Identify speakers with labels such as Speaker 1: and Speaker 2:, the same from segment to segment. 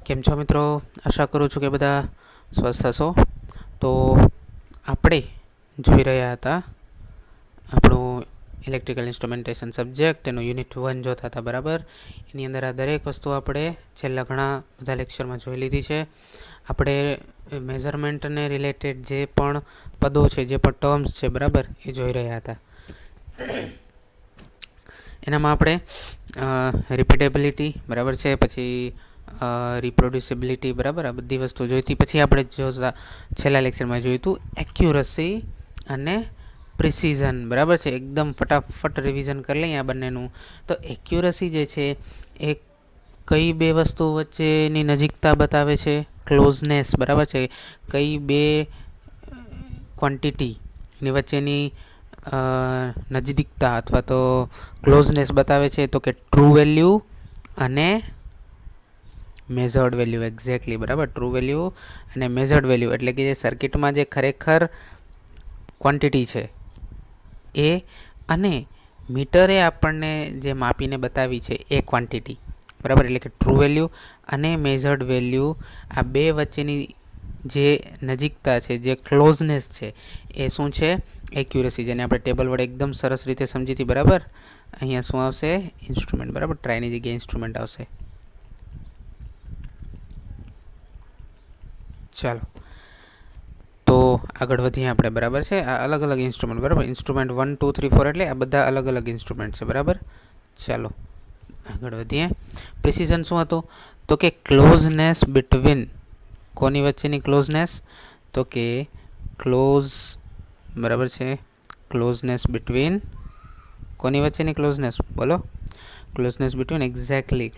Speaker 1: કેમ છો મિત્રો? આશા કરું છું કે બધા સ્વસ્થ હશો. તો આપણે જોઈ રહ્યા હતા આપણું ઇલેક્ટ્રિકલ ઇન્સ્ટ્રુમેન્ટેશન સબ્જેક્ટ, એનું યુનિટ 1 જોતા હતા, બરાબર. એની અંદર આ દરેક વસ્તુ આપણે છેલ્લા ઘણા બધા લેક્ચરમાં જોઈ લીધી છે. આપણે મેઝરમેન્ટને રિલેટેડ જે પણ પદો છે, જે પણ ટર્મ્સ છે, બરાબર, એ જોઈ રહ્યા હતા. એનામાં આપણે રિપીટેબિલિટી, બરાબર છે, પછી રિપ્રોડ્યુસિબિલિટી, બરાબર, આ બધી વસ્તુ જોઈતી. પછી આપણે જોતા છેલ્લા લેક્ચરમાં જોયું હતું એક્યુરસી અને પ્રિસિઝન, બરાબર છે. એકદમ ફટાફટ રિવિઝન કરી લઈએ આ બંનેનું. તો એક્યુરસી જે છે એ કઈ બે વસ્તુ વચ્ચેની નજીકતા બતાવે છે, ક્લોઝનેસ, બરાબર છે. કઈ બે ક્વોન્ટિટીની વચ્ચેની નજીકતા અથવા તો ક્લોઝનેસ બતાવે છે, તો કે ટ્રુ વેલ્યુ અને મેઝર્ડ વેલ્યુ. એક્ઝેક્ટલી, બરાબર. ટ્રુ વેલ્યુ અને મેઝર્ડ વેલ્યુ એટલે કે જે સર્કિટમાં જે ખરેખર ક્વોન્ટિટી છે એ, અને મીટરે આપણને જે માપીને બતાવી છે એ ક્વોન્ટિટી, બરાબર. એટલે કે ટ્રુ વેલ્યુ અને મેઝર્ડ વેલ્યુ, આ બે વચ્ચેની જે નજીકતા છે, જે ક્લોઝનેસ છે, એ શું છે? એક્યુરસી, જેને આપણે ટેબલ વડે એકદમ સરસ રીતે સમજી હતી, બરાબર. અહીંયા શું આવશે? ઇન્સ્ટ્રુમેન્ટ, બરાબર. ટ્રાયની જગ્યાએ ઇન્સ્ટ્રુમેન્ટ આવશે. ચાલો તો આગળ વધીએ આપણે, બરાબર છે. આ અલગ અલગ ઇન્સ્ટ્રુમેન્ટ, બરાબર. ઇન્સ્ટ્રુમેન્ટ 1, 2, 3, 4 એટલે આ બધા અલગ અલગ ઇન્સ્ટ્રુમેન્ટ છે, બરાબર. ચાલો આગળ વધીએ. પ્રિસિઝન શું હતું? તો કે ક્લોઝનેસ બિટવીન, કોની વચ્ચેની ક્લોઝનેસ? તો કે ક્લોઝ, બરાબર છે. ક્લોઝનેસ બિટવીન, કોની વચ્ચેની ક્લોઝનેસ? બોલો. Closeness between, exactly,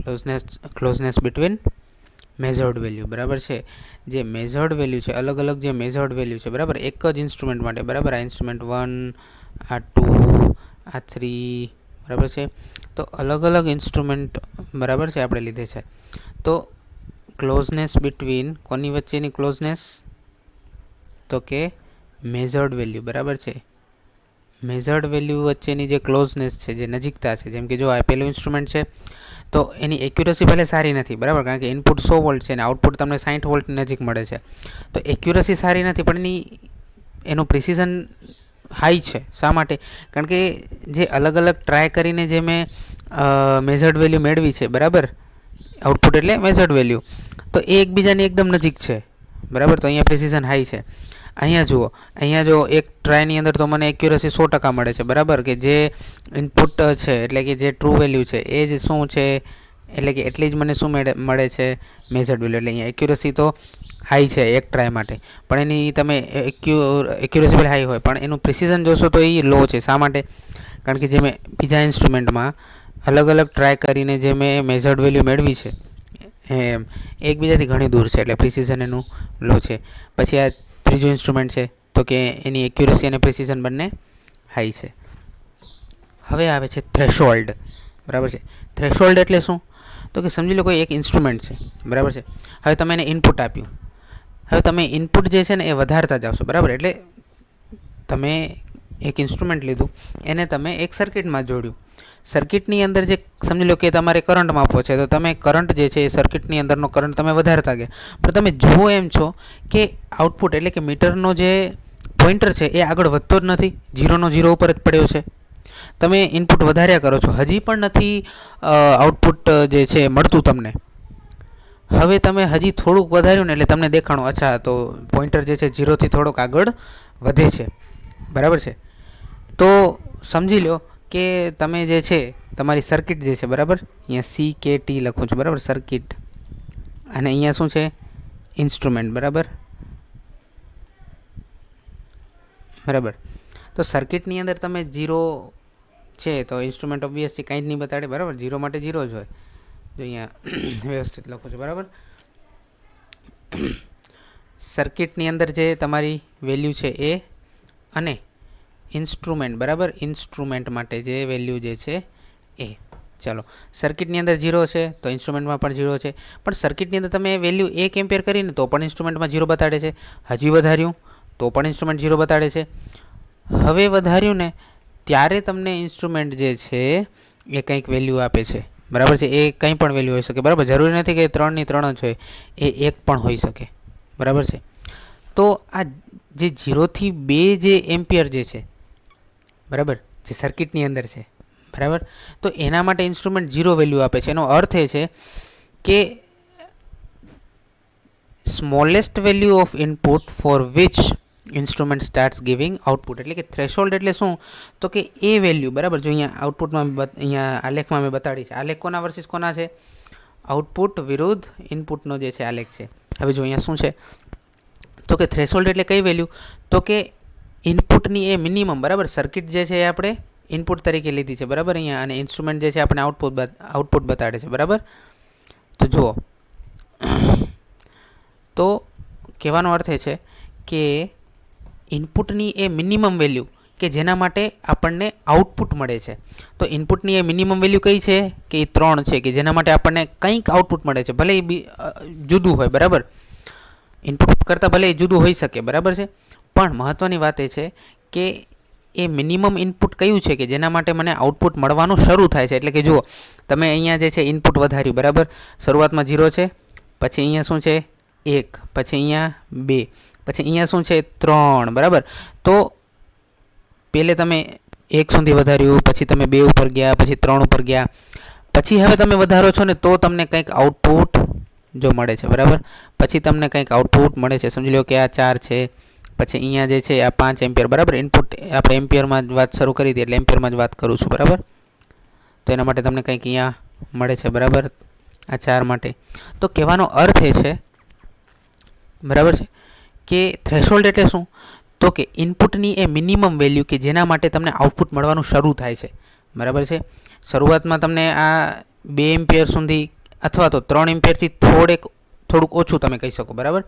Speaker 1: closeness between measured value, બરાબર છે. જે મેઝર્ડ વેલ્યુ છે, અલગ અલગ જે મેઝર્ડ વેલ્યુ છે, બરાબર, એક જ ઇન્સ્ટ્રુમેન્ટ માટે, બરાબર. આ ઇન્સ્ટ્રુમેન્ટ 1, આ 2, આ 3, બરાબર છે. તો અલગ અલગ ઇન્સ્ટ્રુમેન્ટ, બરાબર છે, આપણે લીધે છે. તો ક્લોઝનેસ બિટવીન, કોની વચ્ચેની ક્લોઝનેસ? તો કે મેઝર્ડ વેલ્યુ, બરાબર છે. મેઝર્ડ વેલ્યુ વચ્ચેની જે ક્લોઝનેસ છે, જે નજીકતા છે, જેમ કે જો આ પહેલું ઇન્સ્ટ્રુમેન્ટ છે તો એની એક્યુરસી ભલે સારી નથી, બરાબર, કારણ કે ઇનપુટ 100 વોલ્ટ છે અને આઉટપુટ તમને 60 વોલ્ટની નજીક મળે છે. તો એક્યુરસી સારી નથી, પણ એનું પ્રિસિઝન હાઈ છે. શા માટે? કારણ કે જે અલગ અલગ ટ્રાય કરીને જે મેં મેઝર્ડ વેલ્યુ મેળવી છે, બરાબર, આઉટપુટ એટલે મેઝર્ડ વેલ્યુ, તો એ એકબીજાની એકદમ નજીક છે, બરાબર. તો અહીંયા પ્રિસિઝન હાઈ છે. અહીંયા જુઓ, અહીંયા જો એક ટ્રાયની અંદર તો મને એક્યુરસી 100% મળે છે, બરાબર, કે જે ઇનપુટ છે એટલે કે જે ટ્રુ વેલ્યુ છે એ જ શું છે, એટલે કે એટલી જ મને શું મળે છે? Measured value. એટલે અહીંયા એક્યુરસી તો હાઈ છે એક ટ્રાય માટે, પણ એની તમે એક્યુરસી ભલે હાઈ હોય પણ એનું પ્રિસિઝન જોશો તો એ લો છે. શા માટે? કારણ કે જે મેં બીજા ઇન્સ્ટ્રુમેન્ટમાં અલગ અલગ ટ્રાય કરીને જે મેં મેઝર્ડ વેલ્યુ મેળવી છે એમ એકબીજાથી ઘણી દૂર છે, એટલે પ્રિસિઝન એનું લો છે. પછી આ ત્રીજું ઇન્સ્ટ્રુમેન્ટ છે, તો કે એની એક્યુરસી અને પ્રિસિઝન બંને હાઈ છે. હવે આવે છે થ્રેશોલ્ડ, બરાબર છે. થ્રેશોલ્ડ એટલે શું? તો કે સમજી લો કોઈ એક ઇન્સ્ટ્રુમેન્ટ છે, બરાબર છે. હવે તમે એને ઇનપુટ આપ્યું. હવે તમે ઇનપુટ જે છે ને એ વધારતા જાવશો, બરાબર. એટલે તમે એક ઇન્સ્ટ્રુમેન્ટ લીધું, એને તમે એક સર્કિટમાં જોડ્યું. સર્કિટની અંદર જે સમજી લો કે તમારે કરંટ માપવો છે, તો તમે કરંટ જે છે એ સર્કિટની અંદરનો કરંટ તમે વધારતા ગયા, પણ તમે જુઓ એમ છો કે આઉટપુટ એટલે કે મીટરનો જે પોઇન્ટર છે એ આગળ વધતો જ નથી, 0 0 ઉપર જ પડ્યો છે. તમે ઇનપુટ વધાર્યા કરો છો, હજી પણ નથી આઉટપુટ જે છે મળતું તમને. હવે તમે હજી થોડુંક વધાર્યું ને એટલે તમને દેખાણું, અચ્છા, તો પોઇન્ટર જે છે 0થી થોડોક આગળ વધે છે, બરાબર છે. તો સમજી લો કે તમે જે છે તમારી સર્કિટ જે છે, બરાબર, અહીંયા CKT લખું છું, બરાબર, સર્કિટ, અને અહીંયા શું છે? ઇન્સ્ટ્રુમેન્ટ, બરાબર. બરાબર. તો સર્કિટની અંદર તમે 0 છે તો ઇન્સ્ટ્રુમેન્ટ ઓબ્વિયસલી કંઈ જ નહીં બતાડે, બરાબર. 0 માટે 0 જ હોય. જો અહીંયા વ્યવસ્થિત લખું છું, બરાબર. સર્કિટની અંદર જે તમારી વેલ્યુ છે એ, અને ઇન્સ્ટ્રુમેન્ટ, બરાબર, ઇન્સ્ટ્રુમેન્ટ માટે જે વેલ્યુ જે છે એ. ચાલો, સર્કિટની અંદર 0 છે તો ઇન્સ્ટ્રુમેન્ટમાં પણ 0 છે, પણ સર્કિટની અંદર તમે વેલ્યુ 1 એમ્પિયર કરીને તો પણ ઇન્સ્ટ્રુમેન્ટમાં 0 બતાડે છે. હજી વધાર્યું તો પણ ઇન્સ્ટ્રુમેન્ટ 0 બતાડે છે. હવે વધાર્યું ને ત્યારે તમને ઇન્સ્ટ્રુમેન્ટ જે છે એ કંઈક વેલ્યુ આપે છે, બરાબર છે, એ કંઈ પણ વેલ્યુ હોઈ શકે, બરાબર, જરૂરી નથી કે 3ની 3 જ હોય, એ 1 પણ હોઈ શકે, બરાબર છે. તો આ જે 0 થી 2 જે એમ્પિયર જે છે, બરાબર, જે સર્કિટની અંદર છે, બરાબર, તો એના માટે ઇન્સ્ટ્રુમેન્ટ 0 વેલ્યુ આપે છે. એનો અર્થ એ છે કે smallest value of input for which instrument starts giving output, એટલે કે થ્રેશોલ્ડ એટલે શું, તો કે એ વેલ્યુ, બરાબર, જો અહીંયા આઉટપુટમાં અહીંયા આલેખમાં મેં બતાડી છે, આલેખ કોના વર્સિસ કોના છે, આઉટપુટ વિરુદ્ધ ઇનપુટનો જે છે આલેખ છે. હવે જો અહીંયા શું છે, તો કે થ્રેશોલ્ડ એટલે કઈ વેલ્યુ, તો કે ઇનપુટની એ મિનિમમ, બરાબર, સર્કિટ જે છે એ આપણે ઇનપુટ તરીકે લીધી છે, બરાબર, અહીંયા, અને ઇન્સ્ટ્રુમેન્ટ જે છે આપણે આઉટપુટ બતાડે છે, બરાબર. તો જુઓ, તો કહેવાનો અર્થ એ છે કે ઇનપુટની એ મિનિમમ વેલ્યુ કે જેના માટે આપણને આઉટપુટ મળે છે, તો ઇનપુટની એ મિનિમમ વેલ્યુ કઈ છે કે એ 3 છે, કે જેના માટે આપણને કંઈક આઉટપુટ મળે છે, ભલે એ જુદું હોય, બરાબર, ઇનપુટ કરતાં ભલે એ જુદું હોઈ શકે, બરાબર છે, પણ મહત્ત્વની વાત એ છે કે એ મિનિમમ ઇનપુટ કયું છે કે જેના માટે મને આઉટપુટ મળવાનું શરૂ થાય છે. એટલે કે જુઓ, તમે અહીંયા જે છે ઇનપુટ વધાર્યું, બરાબર, શરૂઆતમાં 0 છે, પછી અહીંયા શું છે 1, પછી અહીંયા 2, પછી અહીંયા શું છે 3, બરાબર. તો પહેલે તમે 1 સુધી વધાર્યું, પછી તમે 2 ઉપર ગયા, પછી 3 ઉપર ગયા, પછી હવે તમે વધારો છો ને તો તમને કંઈક આઉટપુટ જો મળે છે, બરાબર, પછી તમને કંઈક આઉટપુટ મળે છે. સમજી લો કે આ 4 છે, પછી અહીંયા જે છે આ 5 એમ્પિયર, બરાબર, ઇનપુટ આપણે એમ્પિયરમાં જ વાત શરૂ કરી હતી એટલે એમ્પિયરમાં જ વાત કરું છું, બરાબર. તો એના માટે તમને કંઈક અહીંયા મળે છે, બરાબર, આ 4 માટે. તો કહેવાનો અર્થ એ છે, બરાબર છે, કે થ્રેશોલ્ડ એટલે શું, તો કે ઇનપુટની એ મિનિમમ વેલ્યુ કે જેના માટે તમને આઉટપુટ મળવાનું શરૂ થાય છે, બરાબર છે. શરૂઆતમાં તમને આ 2 એમ્પિયર સુધી અથવા તો 3 એમ્પિયરથી થોડુંક ઓછું તમે કહી શકો, બરાબર,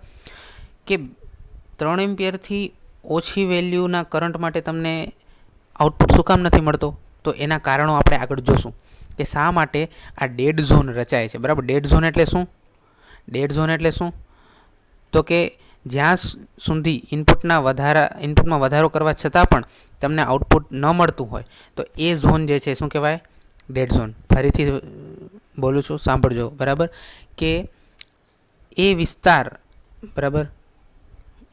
Speaker 1: કે 3 એમ્પિયરથી ઓછી વેલ્યુના કરંટ માટે તમને આઉટપુટ શું કામ નથી મળતો, તો એના કારણો આપણે આગળ જોશું કે શા માટે આ ડેડ ઝોન રચાય છે, બરાબર. ડેડ ઝોન એટલે શું, ડેડ ઝોન એટલે શું, તો કે જ્યાં સુધી ઇનપુટમાં વધારો કરવા છતાં પણ તમને આઉટપુટ ન મળતું હોય તો એ ઝોન જે છે શું કહેવાય, ડેડ ઝોન. ફરીથી બોલું છું, સાંભળજો, બરાબર, કે એ વિસ્તાર, બરાબર,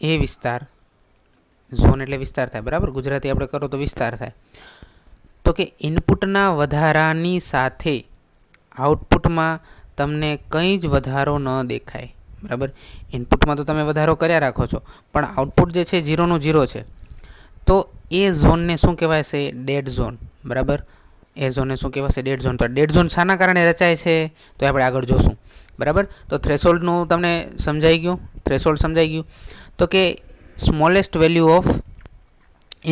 Speaker 1: એ વિસ્તાર, ઝોન એટલે વિસ્તાર થાય, બરાબર, ગુજરાતી આપણે કરો તો વિસ્તાર થાય. તો કે ઇનપુટના વધારાની સાથે આઉટપુટમાં તમને કંઈ જ વધારો ન દેખાય, બરાબર. ઇનપુટમાં તો તમે વધારો કર્યા રાખો છો પણ આઉટપુટ જે છે 0નું 0 છે, તો એ ઝોનને શું કહેવાય છે, ડેડ ઝોન, બરાબર. એ ઝોનને શું કહેવાય છે, ડેડ ઝોન. તો ડેડ ઝોન શાના કારણે રચાય છે તો આપણે આગળ જોશું, બરાબર. તો થ્રેશોલ્ડનું તમને સમજાઈ ગયું, થ્રેશોલ્ડ સમજાઈ ગયું. તો કે સ્મોલેસ્ટ વેલ્યુ ઓફ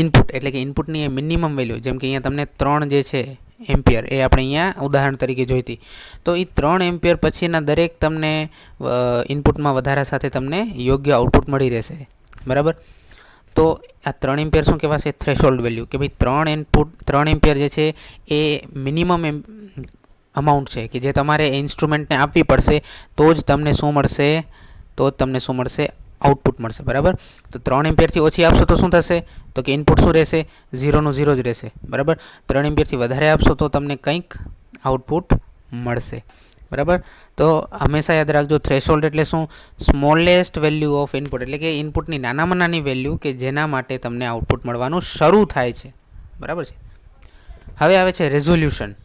Speaker 1: ઇનપુટ એટલે કે ઇનપુટની એ મિનિમમ વેલ્યુ, જેમ કે અહીંયા તમને 3 જે છે એમ્પિયર એ આપણે અહીંયા ઉદાહરણ તરીકે જોઈતી, તો એ 3 એમ્પિયર પછીના દરેક તમને ઇનપુટમાં વધારા સાથે તમને યોગ્ય આઉટપુટ મળી રહેશે, બરાબર. તો આ 3 એમ્પિયર શું કહેવાશે, થ્રેશોલ્ડ વેલ્યુ, કે ભાઈ 3 એમ્પિયર જે છે એ મિનિમમ અમાઉન્ટ છે કે જે તમારે ઇન્સ્ટ્રુમેન્ટને આપવી પડશે તો જ તમને શું મળશે, આઉટપુટ મળશે, બરાબર. તો 3 એમ્પિયરથી ઓછી આપશો તો શું થશે, તો કે ઇનપુટ શું રહેશે, 0નું 0 જ રહેશે, બરાબર. 3 એમ્પિયરથી વધારે આપશો તો તમને કંઈક આઉટપુટ મળશે, બરાબર. તો હંમેશા યાદ રાખજો, થ્રેશોલ્ડ એટલે શું, સ્મોલેસ્ટ વેલ્યુ ઓફ ઇનપુટ, એટલે કે ઇનપુટની નાનામાં નાની વેલ્યુ કે જેના માટે તમને આઉટપુટ મળવાનું શરૂ થાય છે, બરાબર છે. હવે આવે છે રેઝોલ્યુશન,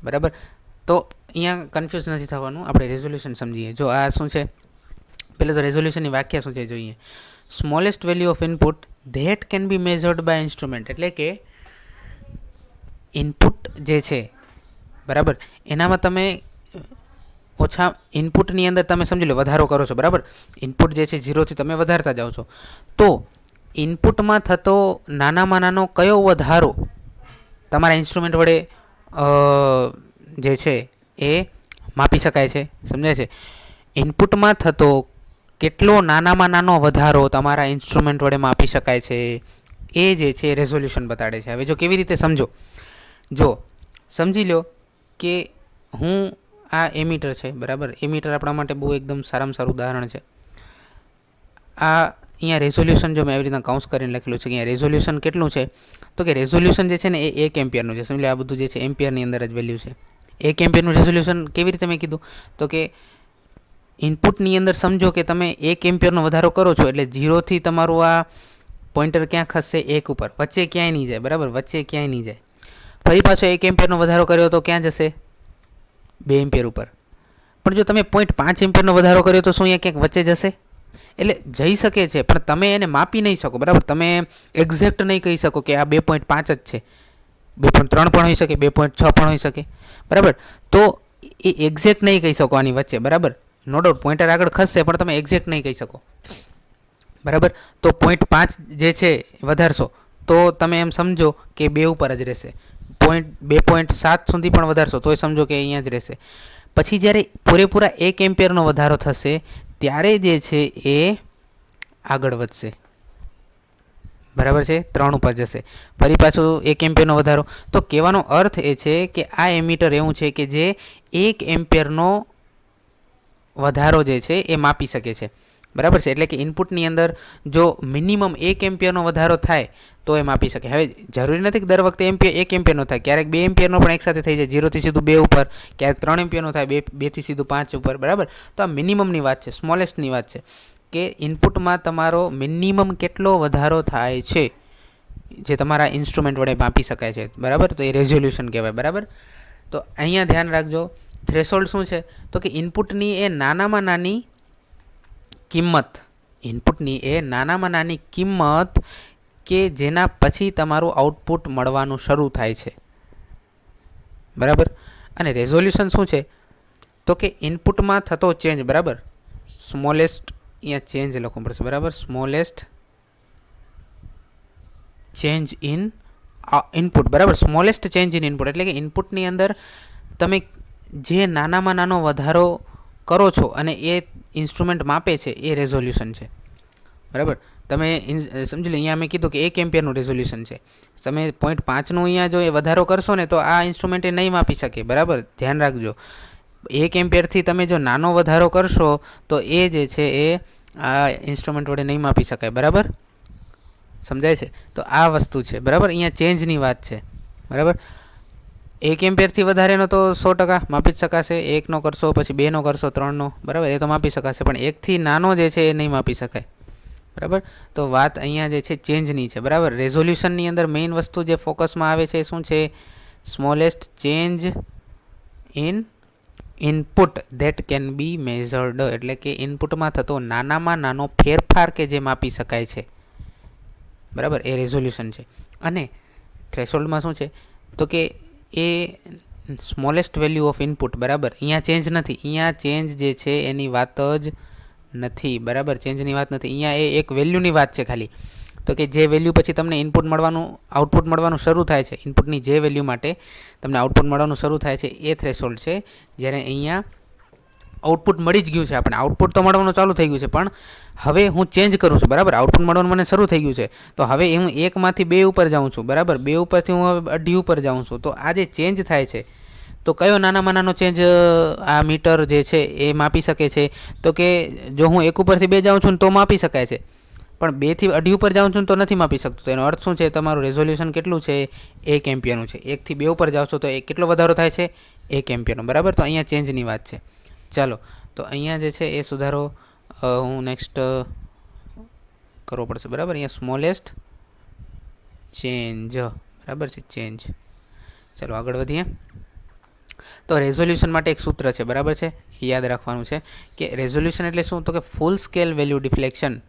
Speaker 1: બરાબર. તો અહીંયા કન્ફ્યુઝ નથી થવાનું, આપણે રેઝોલ્યુશન સમજીએ. જો આ શું છે, પહેલાં તો રેઝોલ્યુશનની વ્યાખ્યા શું છે જોઈએ. Smallest value of input that can be measured by instrument, એટલે કે ઇનપુટ જે છે, બરાબર, એનામાં તમે ઓછા ઇનપુટની અંદર તમે સમજી લો વધારો કરો છો, બરાબર. ઇનપુટ જે છે 0થી તમે વધારતા જાઓ છો, તો ઇનપુટમાં થતો નાનામાં નાનો કયો વધારો તમારા ઇન્સ્ટ્રુમેન્ટ વડે જે છે એ માપી શકાય છે, સમજાય છે. ઇનપુટમાં થતો કેટલો નાનામાં નાનો વધારો તમારા ઇન્સ્ટ્રુમેન્ટ વડે માપી શકાય છે એ જે છે રેઝોલ્યુશન બતાડે છે. હવે જો કેવી રીતે સમજો, જો સમજી લો કે હું આ એમીટર છે, બરાબર. એમીટર આપણા માટે બહુ એકદમ સારામાં સારું ઉદાહરણ છે. આ અહીંયા રેઝોલ્યુશન જો મેં એવી રીતના કાઉન્સ કરીને લખેલું છે કે અહીંયા રેઝોલ્યુશન કેટલું છે, તો કે રેઝોલ્યુશન જે છે ને એ 1 એમ્પિયરનું છે. સમજી લો આ બધું જે છે એમ્પિયરની અંદર જ વેલ્યુ છે, 1 એમ્પિયરનું રેઝોલ્યુશન કેવી રીતે મેં કીધું તો કે ઇનપુટની અંદર સમજો કે તમે 1 એમ્પિયરનો વધારો કરો છો એટલે 0 થી તમારું આ પોઈન્ટર ક્યાં ખસશે 1 ઉપર, વચ્ચે ક્યાંય નહીં જાય, બરાબર, વચ્ચે ક્યાંય નહીં જાય. ફરી પાછો 1 એમ્પિયરનો વધારો કર્યો તો ક્યાં જશે 2 એમ્પિયર ઉપર. પણ જો તમે 0.5 એમ્પિયરનો વધારો કર્યો તો શું અહીંયા ક્યાંક વચ્ચે જશે? એટલે જઈ શકે છે પણ તમે એને માપી નહીં શકો, બરાબર. તમે એક્ઝેક્ટ નહીં કહી શકો કે આ 2.5 જ છે, 2.3 પણ હોઈ શકે, 2.6 પણ હોઈ શકે, બરાબર. તો એ એક્ઝેક્ટ નહીં કહી શકો આની વચ્ચે, બરાબર. નો ડાઉટ પોઈન્ટર આગળ ખસશે પણ તમે એક્ઝેક્ટ નહીં કહી શકો, બરાબર. તો 0.5 જે છે વધારશો તો તમે એમ સમજો કે 2 ઉપર જ રહેશે. 2.7 સુધી પણ વધારશો તોય સમજો કે અહીંયા જ રહેશે. પછી જ્યારે પૂરેપૂરા 1 એમ્પિયરનો વધારો થશે ત્યારે જે છે એ આગળ વધશે, બરાબર છે, 3 ઉપર જશે. ફરી પાછું 1 એમ્પિયરનો વધારો. તો કહેવાનો અર્થ એ છે કે આ એમીટર એવું છે કે જે 1 એમ્પિયરનો વધારો જે છે એ માપી શકે છે, બરાબર છે. એટલે કે ઇનપુટની અંદર જો મિનિમમ 1 એમ્પિયરનો વધારો થાય તો એ માપી શકે. હવે જરૂરી નથી કે દર વખતે 1 એમ્પિયરનો થાય, ક્યારેક 2 એમ્પિયરનો પણ એકસાથે થઈ જાય, 0 થી સીધું 2 ઉપર, ક્યારેક 3 એમ્પિયરનો થાય, 2 થી સીધું 5 ઉપર, બરાબર. તો આ મિનિમમની વાત છે, સ્મોલેસ્ટની વાત છે કે ઇનપુટમાં તમારો મિનિમમ કેટલો વધારો થાય છે જે તમારા ઇન્સ્ટ્રુમેન્ટ વડે માપી શકાય છે, બરાબર. તો એ રેઝોલ્યુશન કહેવાય, બરાબર. તો અહીંયા ધ્યાન રાખજો, થ્રેશોલ્ડ શું છે તો કે ઇનપુટની એ નાનામાં નાની કિંમત, ઇનપુટની એ નાનામાં નાની કિંમત કે જેના પછી તમારું આઉટપુટ મળવાનું શરૂ થાય છે, બરાબર. અને રેઝોલ્યુશન શું છે તો કે ઇનપુટમાં થતો ચેન્જ, બરાબર. સ્મોલેસ્ટ અહીંયા ચેન્જ લખવું પડશે, બરાબર. સ્મોલેસ્ટ ચેન્જ ઇન ઇનપુટ, બરાબર. સ્મોલેસ્ટ ચેન્જ ઇન ઇનપુટ એટલે કે ઇનપુટની અંદર તમે જે નાનામાં નાનો વધારો કરો છો અને એ ઇન્સ્ટ્રુમેન્ટ માપે છે એ રેઝોલ્યુશન છે, બરાબર. તમે સમજી લો અહીંયા મેં કીધું કે 1 એમ્પિયરનું રેઝોલ્યુશન છે. તમે 0.5નું અહીંયા જો એ વધારો કરશો ને તો આ ઇન્સ્ટ્રુમેન્ટ એ નહીં માપી શકે, બરાબર. ધ્યાન રાખજો, 1 એમ્પિયરથી તમે જો નાનો વધારો કરશો તો એ જે છે એ આ ઇન્સ્ટ્રુમેન્ટ વડે નહીં માપી શકાય, બરાબર. સમજાય છે? તો આ વસ્તુ છે, બરાબર. અહીંયા ચેન્જની વાત છે, બરાબર. 1 એમ્પિયરથી વધારેનો તો 100% માપી જ શકાશે, 1નો કરશો પછી 2નો કરશો 3નો, બરાબર, એ તો માપી શકાશે, પણ 1થી નાનો જે છે એ નહીં માપી શકાય, બરાબર. તો વાત અહીંયા જે છે ચેન્જની છે, બરાબર. રેઝોલ્યુશનની અંદર મેઇન વસ્તુ જે ફોકસમાં આવે છે શું છે? Smallest change in input that can be measured, એટલે કે ઇનપુટમાં થતો નાનામાં નાનો ફેરફાર કે જે માપી શકાય છે, બરાબર, એ રેઝોલ્યુશન છે. અને થ્રેશોલ્ડમાં શું છે તો કે એ સ્મોલેસ્ટ વેલ્યુ ઓફ ઇનપુટ, બરાબર. અહીંયા ચેન્જ નથી, અહીંયા ચેન્જ જે છે એની વાત જ નથી, બરાબર. ચેન્જની વાત નથી, અહીંયા એ એક વેલ્યુની વાત છે ખાલી. તો કે જે વેલ્યુ પછી તમને ઇનપુટ મળવાનું આઉટપુટ મળવાનું શરૂ થાય છે, ઇનપુટની જે વેલ્યુ માટે તમને આઉટપુટ મળવાનું શરૂ થાય છે એ થ્રેશોલ્ડ છે. જ્યારે અહીંયા આઉટપુટ મળી જ ગયું છે, આપણે આઉટપુટ તો મળવાનું ચાલુ થઈ ગયું છે, પણ હવે હું ચેન્જ કરું છું, બરાબર. આઉટપુટ મળવાનું મને શરૂ થઈ ગયું છે, તો હવે હું 1માંથી 2 ઉપર જાઉં છું, બરાબર. 2 ઉપરથી હું હવે 2.5 ઉપર જાઉં છું. તો આ જે ચેન્જ થાય છે તો કયો નાનામાં નાનો ચેન્જ આ મીટર જે છે એ માપી શકે છે? તો કે જો હું 1 ઉપરથી 2 જાઉં છું તો માપી શકાય છે, પણ 2થી 2.5 ઉપર જાઉં છું તો નથી માપી શકતું. તો એનો અર્થ શું છે? તમારું રેઝોલ્યુશન કેટલું છે? 1 એમ્પિયરનું છે. 1થી 2 ઉપર જાઓ છો તો એ કેટલો વધારો થાય છે? 1 એમ્પિયરનો, બરાબર. તો અહીંયા ચેન્જની વાત છે. ચાલો, તો અહીંયા જે છે એ સુધારો હું નેક્સ્ટ કરવો પડશે, બરાબર. અહીંયા સ્મોલેસ્ટ ચેન્જ, બરાબર છે, ચેન્જ. ચાલો આગળ વધીએ. તો રેઝોલ્યુશન માટે એક સૂત્ર છે, બરાબર છે, એ યાદ રાખવાનું છે કે રેઝોલ્યુશન એટલે શું? તો કે ફૂલ સ્કેલ વેલ્યુ ડિફ્લેક્શન,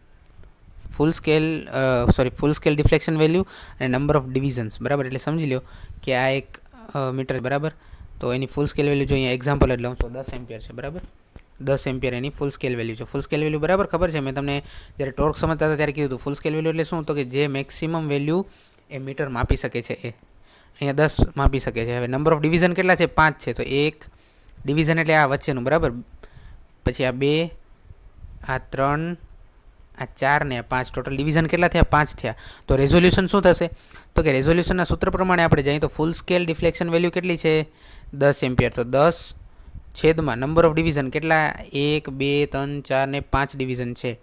Speaker 1: ફૂલ સ્કેલ ડિફ્લેક્શન વેલ્યુ અને નંબર ઓફ ડિવિઝન્સ, બરાબર. એટલે સમજી લો કે આ એક મીટર, બરાબર. તો એની ફૂલ સ્કેલ વેલ્યુ જો અહીંયા એક્ઝામ્પલ જ લઉં તો 10 એમ્પિયર છે, બરાબર. 10 એમ્પિયર એની ફૂલ સ્કેલ વેલ્યુ છે. ફૂલ સ્કેલ વેલ્યુ બરાબર ખબર છે, મેં તમને જ્યારે ટોર્ક સમજતા હતા ત્યારે કીધું હતું. ફૂલ સ્કેલ વેલ્યુ એટલે શું? તો કે જે મેક્સિમમ વેલ્યુ એ મીટર માપી શકે છે એ અહીંયા 10 માપી શકે છે. હવે નંબર ઓફ ડિવિઝન કેટલા છે? 5 છે. તો એક ડિવિઝન એટલે આ વચ્ચેનું, બરાબર. પછી આ 2, આ 3, આ 4 ને આ 5, ટોટલ ડિવિઝન કેટલા થયા? 5 થયા. તો રેઝોલ્યુશન શું થશે? તો કે રેઝોલ્યુશનના સૂત્ર પ્રમાણે આપણે જઈએ તો ફૂલ સ્કેલ ડિફ્લેક્શન વેલ્યુ કેટલી છે? 10 એમ્પિયર. તો 10 છેદમાં નંબર ઓફ ડિવિઝન કેટલા? 1, 2, 3, 4 ને 5 ડિવિઝન છે.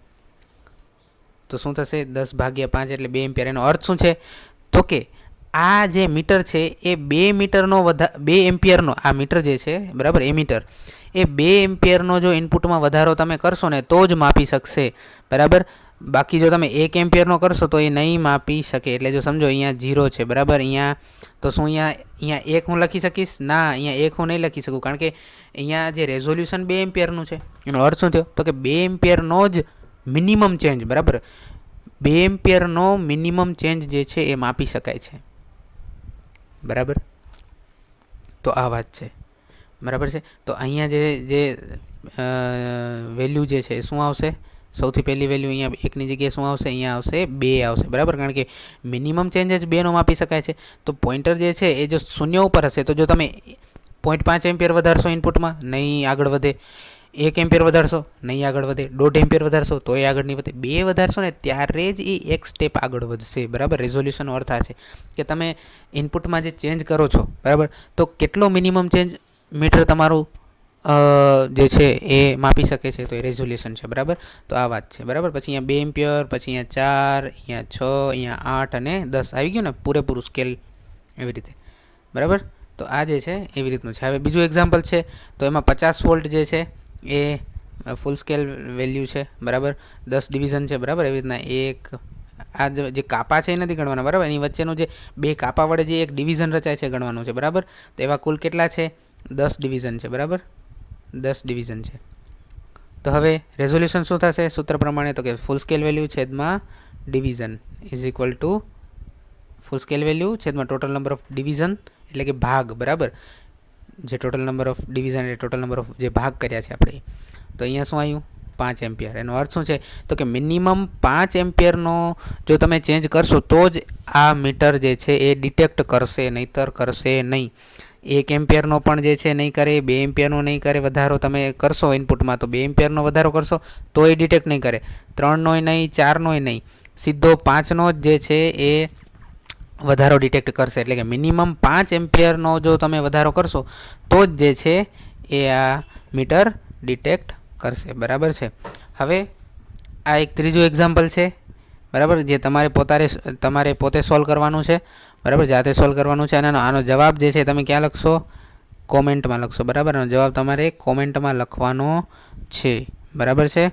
Speaker 1: તો શું થશે? 10 ભાગ્યા 5 એટલે 2 એમ્પિયર. એનો અર્થ શું છે? તો કે આ જે મીટર છે એ 2 મીટરનો 2 એમ્પિયરનો આ મીટર જે છે બરાબર, એમીટર એ 2 એમ્પિયરનો જો ઇનપુટમાં વધારો તમે કરશો ને તો જ માપી શકશે બરાબર. બાકી જો તમે 1 એમ્પિયરનો કરશો તો એ નહીં માપી શકે. એટલે જો સમજો અહીંયા 0 છે બરાબર, અહીંયા તો શું અહીંયા 1 હું લખી શકીશ? ના, અહીંયા 1 હું નહીં લખી શકું, કારણ કે અહીંયા જે રેઝોલ્યુશન 2 એમ્પિયરનું છે. એનો અર્થ શું થયો? તો કે 2 એમ્પિયરનો જ મિનિમમ ચેન્જ બરાબર, 2 એમ્પિયરનો મિનિમમ ચેન્જ જે છે એ માપી શકાય છે બરાબર. તો આ વાત છે બરાબર છે. તો અહીંયા જે વેલ્યુ જે છે એ શું આવશે? સૌથી પહેલી વેલ્યુ અહીંયા 1ની જગ્યાએ શું આવશે? અહીંયા આવશે 2 આવશે બરાબર, કારણ કે મિનિમમ ચેન્જ જ 2નો માપી શકાય છે. તો પોઈન્ટર જે છે એ જો શૂન્ય ઉપર હશે તો જો તમે 0.5 એમ્પિયર વધારશો ઇનપુટમાં નહીં આગળ વધે, 1 એમ્પિયર વધારશો નહીં આગળ વધે, 1.5 એમ્પિયર વધારશો તો એ આગળ નહીં વધે, 2 વધારશો ને ત્યારે જ એ એક સ્ટેપ આગળ વધશે બરાબર. રેઝોલ્યુશનનો અર્થ આ છે કે તમે ઇનપુટમાં જે ચેન્જ કરો છો બરાબર, તો કેટલો મિનિમમ ચેન્જ મીટર તમારું જે છે એ માપી શકે છે, તો એ રેઝોલ્યુશન છે બરાબર. તો આ વાત છે બરાબર. પછી અહીંયા 2 એમ્પિયર, પછી અહીંયા 4, અહીંયા 6, અહીંયા 8 અને 10 આવી ગયું ને પૂરેપૂરું સ્કેલ એવી રીતે બરાબર. તો આ જે છે એવી રીતનું છે. હવે બીજું એક્ઝામ્પલ છે, તો એમાં 50 વોલ્ટ જે છે એ ફૂલ સ્કેલ વેલ્યુ છે બરાબર, 10 ડિવિઝન છે બરાબર. એવી રીતના એક આ જે કાપા છે એ નથી ગણવાના બરાબર, એની વચ્ચેનું જે 2 કાપા વડે જે એક ડિવિઝન રચાય છે ગણવાનું છે બરાબર. તો એવા કુલ કેટલા છે? 10 ડિવિઝન છે બરાબર, 10 ડિવિઝન છે. તો હવે રેઝોલ્યુશન શું થશે સૂત્ર પ્રમાણે? તો કે ફૂલ સ્કેલ વેલ્યુ છેદમાં division is equal to full scale value છેદમાં ટોટલ નંબર ઓફ ડિવિઝન, એટલે કે ભાગ બરાબર. જે ટોટલ નંબર ઓફ ડિવિઝન એટલે ટોટલ નંબર ઓફ જે ભાગ કર્યા છે આપણે. તો અહીંયા શું આવ્યું? 5 એમ્પિયર. એનો અર્થ શું છે? તો કે મિનિમમ 5 એમ્પિયરનો જો તમે ચેન્જ કરશો તો જ આ મીટર જે છે એ ડિટેક્ટ કરશે, નહીંતર કરશે નહીં. 1 એમ્પિયરનો પણ જે છે નહીં કરે, 2 એમ્પિયરનો નહીં કરે વધારો તમે કરશો ઇનપુટમાં, તો 2 એમ્પિયરનો વધારો કરશો તો એ ડિટેક્ટ નહીં કરે, 3નોય નહીં, 4નોય નહીં, સીધો 5નો જ જે છે એ વધારો ડિટેક્ટ કરશે. એટલે કે મિનિમમ 5 એમ્પિયરનો જો તમે વધારો કરશો તો જ જે છે એ આ મીટર ડિટેક્ટ કરશે બરાબર છે. હવે આ એક ત્રીજું એક્ઝામ્પલ છે બરાબર, જે તમારે પોતે સોલ્વ કરવાનું છે બરાબર, જાતે સોલ્વ કરવાનું છે. અને આનો જવાબ જે છે તમે ક્યાં લખશો? કોમેન્ટમાં લખશો બરાબર. આનો જવાબ તમારે કોમેન્ટમાં લખવાનો છે બરાબર છે.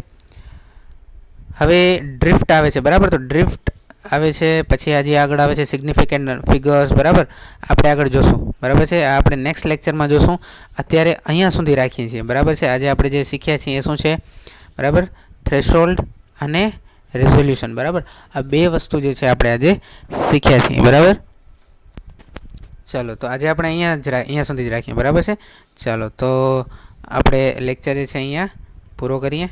Speaker 1: હવે ડ્રિફ્ટ આવે છે બરાબર, તો ડ્રિફ્ટ આવે છે, પછી હજી આગળ આવે છે સિગ્નિફિકન્ટ ફિગર્સ બરાબર, આપણે આગળ જોશું બરાબર છે. આ આપણે નેક્સ્ટ લેક્ચરમાં જોશું. અત્યારે અહીંયા સુધી રાખીએ છીએ બરાબર છે. આજે આપણે જે શીખ્યા છીએ એ શું છે બરાબર? થ્રેશોલ્ડ અને રેઝોલ્યુશન બરાબર. આ 2 વસ્તુ જે છે આપણે આજે શીખ્યા છીએ બરાબર. ચાલો, તો આજે આપણે અહીંયા સુધી જ રાખીએ બરાબર છે. ચાલો, તો આપણે લેક્ચર જે છે અહીંયા પૂરો કરીએ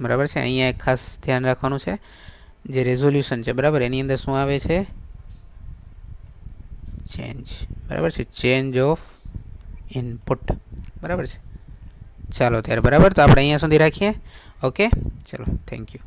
Speaker 1: બરાબર છે. અહીંયા એક ખાસ ધ્યાન રાખવાનું છે, જે રેઝોલ્યુશન છે બરાબર, એની અંદર શું આવે છે? ચેન્જ બરાબર છે, ચેન્જ ઓફ ઇનપુટ બરાબર છે. ચાલો ત્યારે બરાબર, તો આપણે અહીંયા સુધી રાખીએ. ઓકે, ચલો, થેન્ક યુ.